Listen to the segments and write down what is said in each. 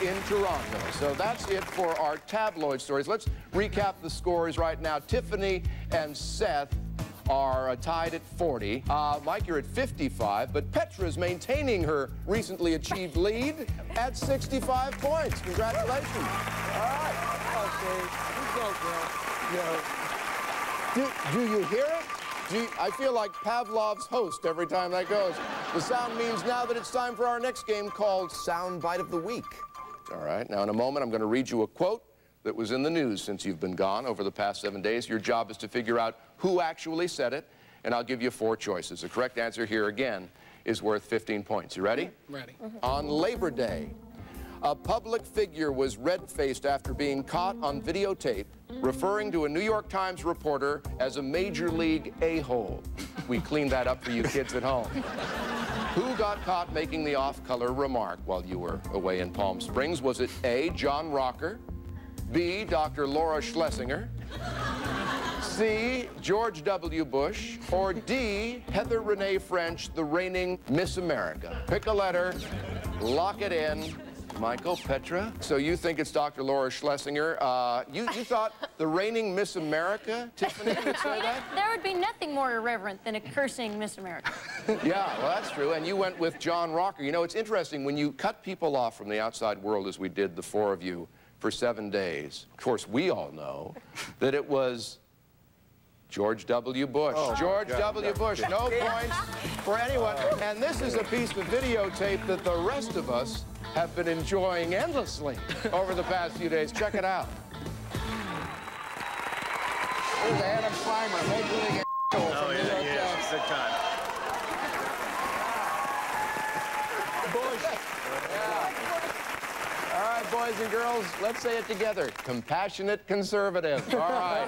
in Toronto. So that's it for our tabloid stories. Let's recap the scores right now. Tiffany and Seth are tied at 40. Mike, you're at 55, but Petra's maintaining her recently achieved lead at 65 points. Congratulations. All right. Okay, you go, girl. Do you hear it? I feel like Pavlov's host every time that goes. The sound means now that it's time for our next game called Soundbite of the Week. All right, now in a moment I'm going to read you a quote that was in the news since you've been gone over the past 7 days. Your job is to figure out who actually said it, and I'll give you 4 choices. The correct answer here again is worth 15 points. You ready? Ready. On Labor Day, a public figure was red-faced after being caught on videotape referring to a New York Times reporter as a major league a-hole. We cleaned that up for you kids at home. Who got caught making the off-color remark while you were away in Palm Springs? Was it A, John Rocker, B, Dr. Laura Schlesinger, C, George W. Bush, or D, Heather Renee French, the reigning Miss America? Pick a letter, lock it in. Michael, Petra, so you think it's Dr. Laura Schlesinger. You thought the reigning Miss America, Tiffany, would say that? There would be nothing more irreverent than a cursing Miss America. Yeah, well, that's true. And you went with John Rocker. You know, it's interesting, when you cut people off from the outside world, as we did, the 4 of you, for 7 days, of course, we all know that it was George W. Bush. Oh, George W. Bush. No points for anyone. And this is a piece of videotape that the rest of us have been enjoying endlessly over the past few days. Check it out. Here's Adam Clymer, Major League a-hole from New York Times. Good time. Bush. Yeah. All right, boys and girls, let's say it together. Compassionate conservative. All right.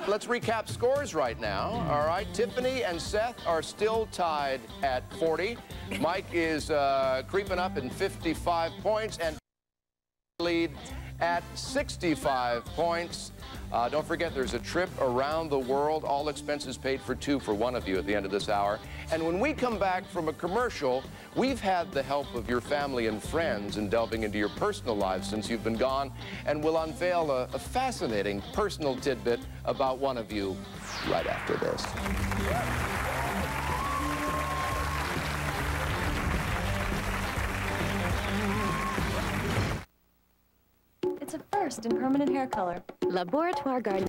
Let's recap scores right now. All right, Tiffany and Seth are still tied at 40. Mike is creeping up in 55 points and lead at 65 points. Don't forget, there's a trip around the world, all expenses paid for 2 for one of you at the end of this hour. And when we come back from a commercial, we've had the help of your family and friends in delving into your personal lives since you've been gone, and we'll unveil a fascinating personal tidbit about one of you right after this. It's a first in permanent hair color. Laboratoire Garden.